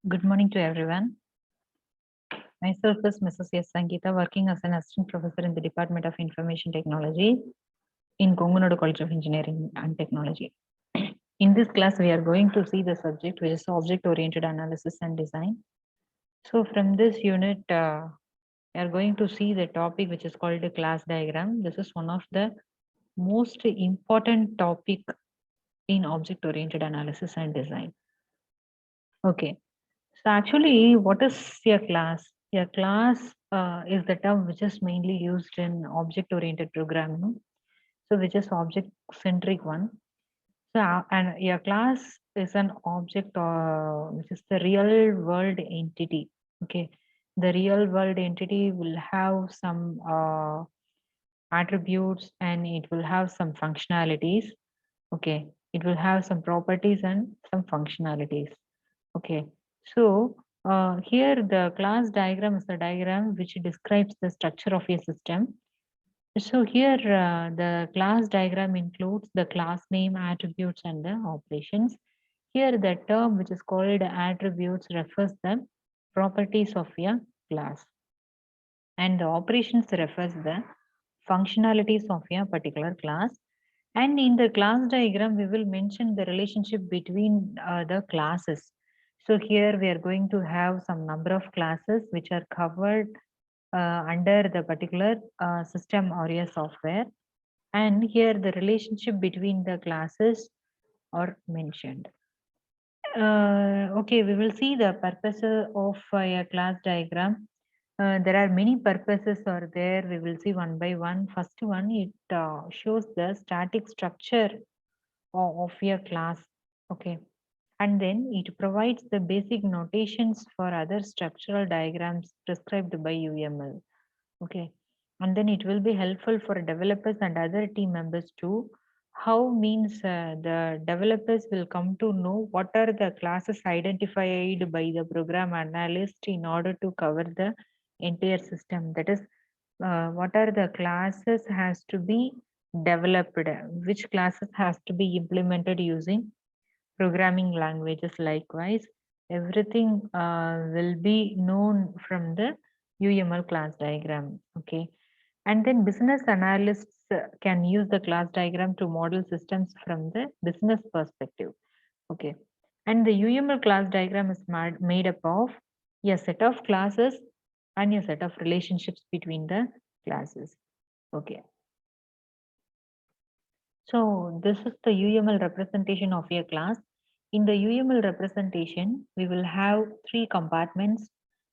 Good morning to everyone. Myself is Mrs. S. Sangeeta, working as an assistant professor in the Department of Information Technology in Kongunodu College of Engineering and Technology. In this class, we are going to see the subject, which is object-oriented analysis and design. So from this unit, we are going to see the topic, which is called the class diagram. This is one of the most important topic in object-oriented analysis and design. Okay. So actually, what is a class? A class is the term which is mainly used in object-oriented programming. So which is object-centric one. So and a class is an object which is the real world entity. Okay. The real world entity will have some attributes and it will have some functionalities. Okay. It will have some properties and some functionalities. Okay, so here the class diagram is the diagram which describes the structure of a system. So here the class diagram includes the class name, attributes, and the operations. Here the term which is called attributes refers the properties of a class, and the operations refers the functionalities of a particular class. And in the class diagram, we will mention the relationship between the classes. So here we are going to have some number of classes which are covered under the particular system or a software. And here the relationship between the classes are mentioned. Okay, we will see the purpose of a class diagram. There are many purposes are there. We will see one by one. First one, it shows the static structure of a class. Okay. And then it provides the basic notations for other structural diagrams prescribed by UML. Okay. And then it will be helpful for developers and other team members too. How means the developers will come to know what are the classes identified by the program analyst in order to cover the entire system. That is, what are the classes has to be developed, which classes has to be implemented using programming languages. Likewise, everything will be known from the UML class diagram. Okay. And then business analysts can use the class diagram to model systems from the business perspective. Okay. And the UML class diagram is made up of a set of classes and a set of relationships between the classes. Okay. So this is the UML representation of a class. In the UML representation, we will have three compartments.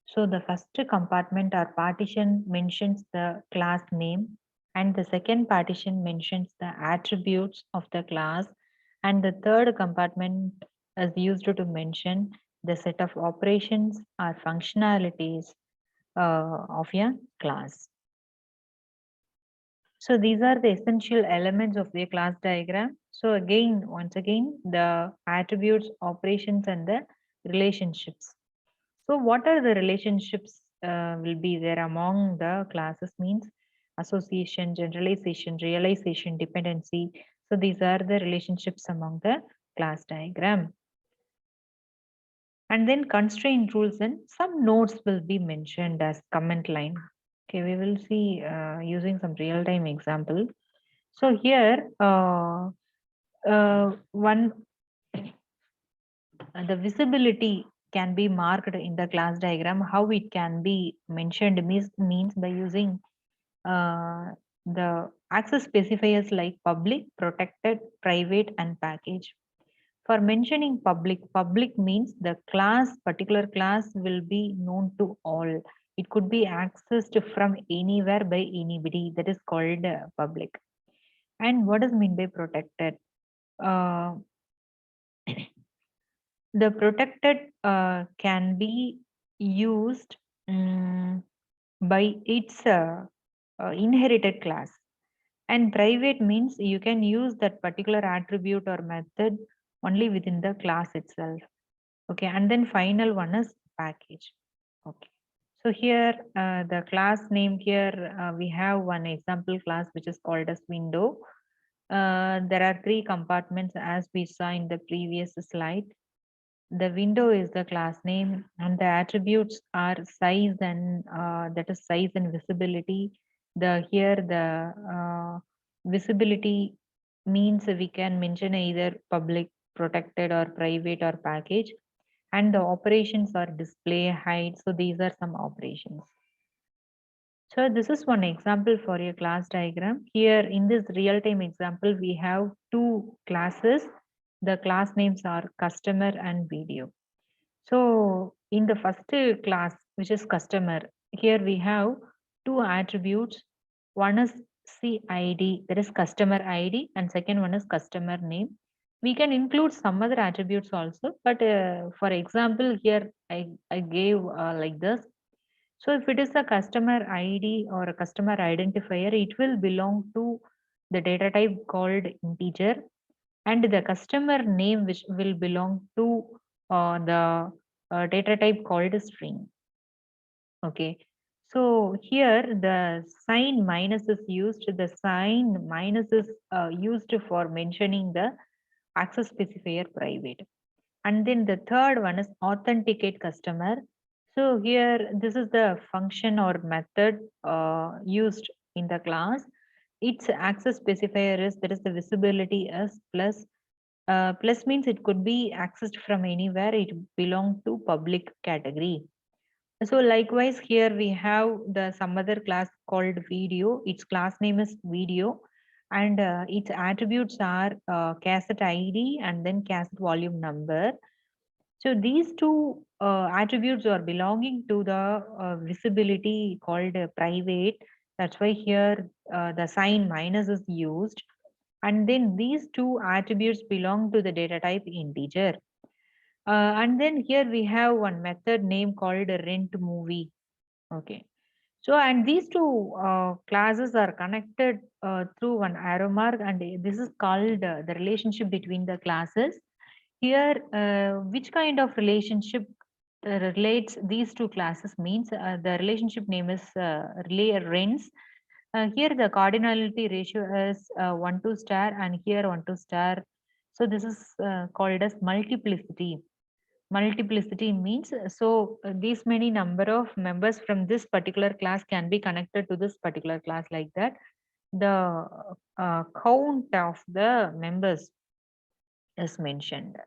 So the first compartment or partition mentions the class name, and the second partition mentions the attributes of the class, and the third compartment is used to mention the set of operations or functionalities of a class. So these are the essential elements of the class diagram. So again, once again, the attributes, operations, and the relationships. So what are the relationships will be there among the classes means association, generalization, realization, dependency. So these are the relationships among the class diagram. And then constraint rules and some nodes will be mentioned as comment line. Okay, we will see using some real-time example. So here, one the visibility can be marked in the class diagram. How it can be mentioned means by using the access specifiers like public, protected, private, and package. For mentioning public, public means the class, particular class will be known to all. It could be accessed from anywhere by anybody. That is called public. And what does mean by protected? Uh, the protected can be used by its inherited class. And private means you can use that particular attribute or method only within the class itself. Okay, and then final one is package. Okay. So here the class name here we have one example class which is called as window. There are three compartments as we saw in the previous slide. The window is the class name, and the attributes are size and that is size and visibility. The here the visibility means we can mention either public, protected, or private or package, and the operations are display, hide. So these are some operations. So this is one example for your class diagram. Here in this real-time example, we have two classes. The class names are customer and video. So in the first class, which is customer, here we have two attributes. One is CID, that is customer ID, and second one is customer name. We can include some other attributes also, but for example, here I gave like this. So if it is a customer ID or a customer identifier, it will belong to the data type called integer, and the customer name which will belong to the data type called string. Okay. So here the sign minus is used. The sign minus is used for mentioning the access specifier private. And then the third one is authenticate customer. So here, this is the function or method used in the class. Its access specifier is, that is the visibility is plus. Plus means it could be accessed from anywhere. It belong to public category. So likewise, here we have the some other class called video. Its class name is video, and its attributes are cassette ID and then cassette volume number. So these two attributes are belonging to the visibility called private. That's why here the sign minus is used. And then these two attributes belong to the data type integer. And then here we have one method name called rent movie. Okay. So, and these two classes are connected through one arrow mark, and this is called the relationship between the classes. Here, which kind of relationship relates these two classes means the relationship name is relay rents. Here, the cardinality ratio is 1 to star, and here 1 to star. So, this is called as multiplicity. Multiplicity means these many number of members from this particular class can be connected to this particular class, like that. The count of the members is mentioned.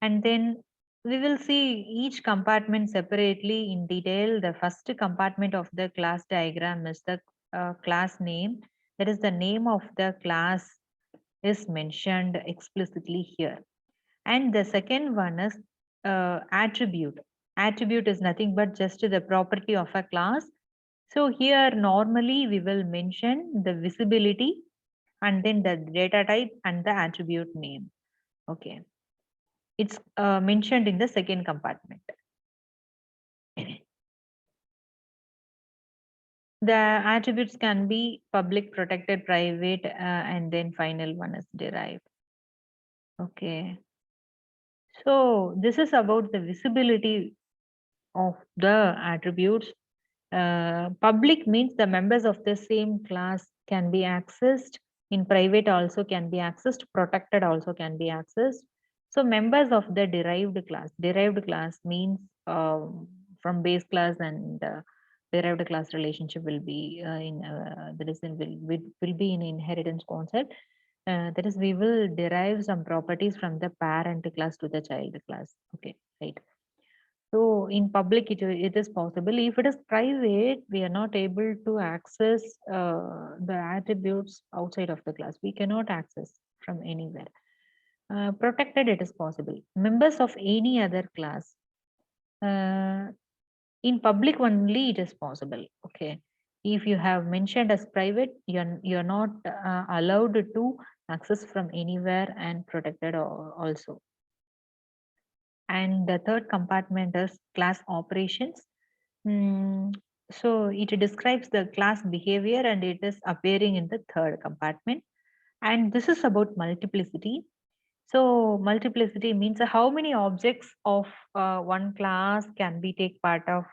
And then we will see each compartment separately in detail. The first compartment of the class diagram is the class name. That is the name of the class is mentioned explicitly here. And the second one is attribute. Attribute is nothing but just the property of a class. So here normally we will mention the visibility and then the data type and the attribute name. Okay. It's mentioned in the second compartment. The attributes can be public, protected, private, and then final one is derived. Okay. So this is about the visibility of the attributes. Public means the members of the same class can be accessed. In private also can be accessed. Protected also can be accessed. So members of the derived class means from base class, and derived class relationship will be that is will be in inheritance concept. That is, we will derive some properties from the parent class to the child class. Okay, right. So in public, it is possible. If it is private, we are not able to access the attributes outside of the class. We cannot access from anywhere. Protected, it is possible. Members of any other class. In public only, it is possible. Okay. If you have mentioned as private, you're not allowed to access from anywhere, and protected also. And the third compartment is class operations. So it describes the class behavior, and it is appearing in the third compartment. And this is about multiplicity. So multiplicity means how many objects of one class can be take part of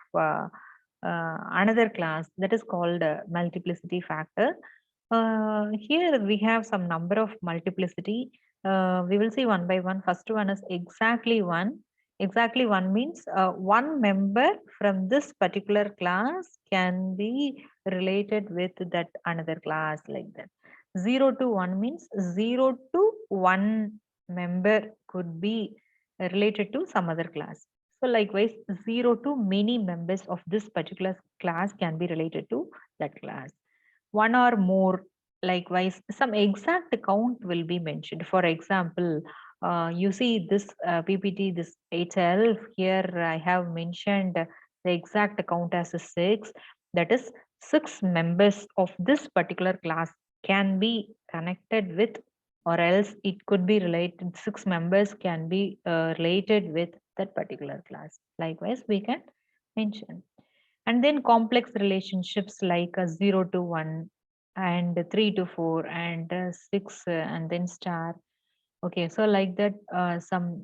another class. That is called multiplicity factor. Here we have some number of multiplicity. We will see one by one. First one is exactly one. Exactly, one means one member from this particular class can be related with that another class, like that. 0 to 1 means 0 to 1 member could be related to some other class. So likewise, 0 to many members of this particular class can be related to that class. One or more, likewise, some exact count will be mentioned. For example, you see this PPT, this itself, here I have mentioned the exact count as a 6. That is, 6 members of this particular class can be connected with, or else it could be related, 6 members can be related with that particular class. Likewise, we can mention. And then complex relationships like 0 to 1 and 3 to 4 and 6 and then star. Okay, so like that, some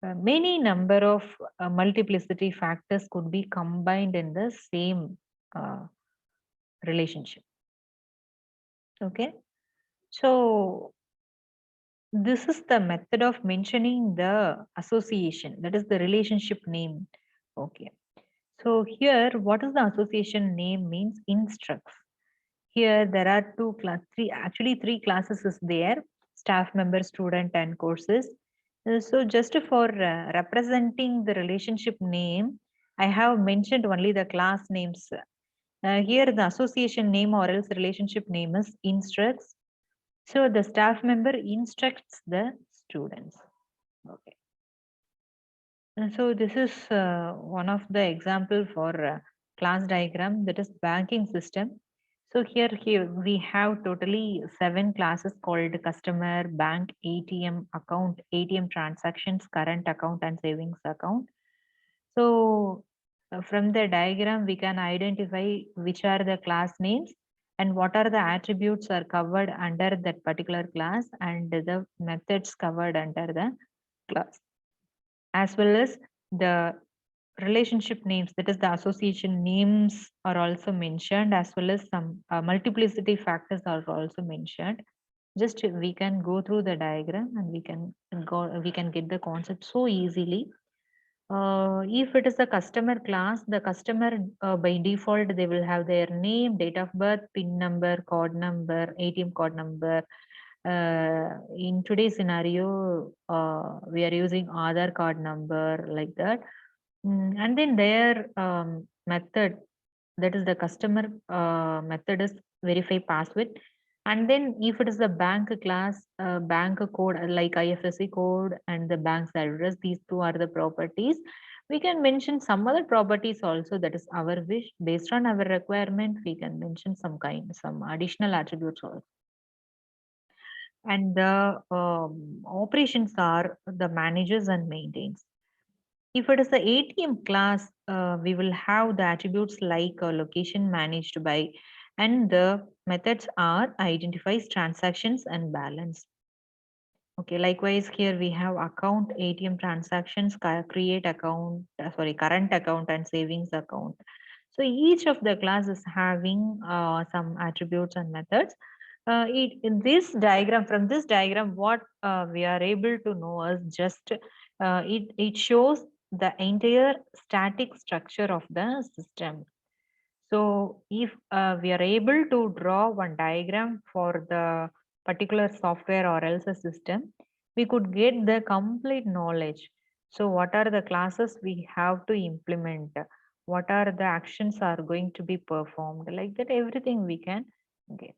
many number of multiplicity factors could be combined in the same uh, relationship. Okay, so this is the method of mentioning the association, that is the relationship name. Okay, so here what is the association name means instructs. Here there are three classes is there: staff member, student, and courses. So just for representing the relationship name, I have mentioned only the class names. Here the association name or else relationship name is instructs. So the staff member instructs the students. Okay. And so this is one of the example for class diagram, that is banking system. So here we have totally 7 classes called customer, bank, ATM account, ATM transactions, current account, and savings account. So from the diagram, we can identify which are the class names and what are the attributes are covered under that particular class and the methods covered under the class, as well as the relationship names, that is the association names are also mentioned, as well as some multiplicity factors are also mentioned. Just we can go through the diagram and we can get the concept so easily. If it is a customer class, the customer by default they will have their name, date of birth, PIN number, code number, ATM code number. In today's scenario, we are using Aadhaar card number, like that. And then their method, that is the customer method, is verify password. And then if it is the bank class, bank code like IFSC code and the bank's address, these two are the properties. We can mention some other properties also, that is our wish. Based on our requirement, we can mention some additional attributes also. And the operations are the manages and maintains. If it is the ATM class, we will have the attributes like location managed by, and the methods are identifies transactions and balance. Okay, likewise here we have account, ATM transactions, create account, current account and savings account. So each of the class is having some attributes and methods. In this diagram, from this diagram, what we are able to know is just it shows the entire static structure of the system. So if we are able to draw one diagram for the particular software or else a system, we could get the complete knowledge. So what are the classes we have to implement? What are the actions are going to be performed? Like that, everything we can get.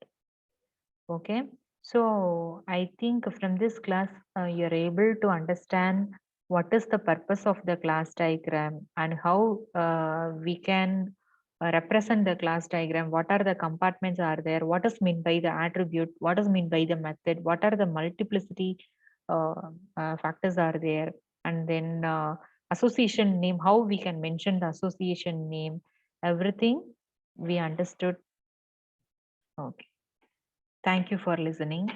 Okay. So I think from this class, you're able to understand what is the purpose of the class diagram and how we can represent the class diagram. What are the compartments are there? What is meant by the attribute? What is meant by the method? What are the multiplicity factors are there? And then association name, how we can mention the association name, everything we understood. Okay. Thank you for listening.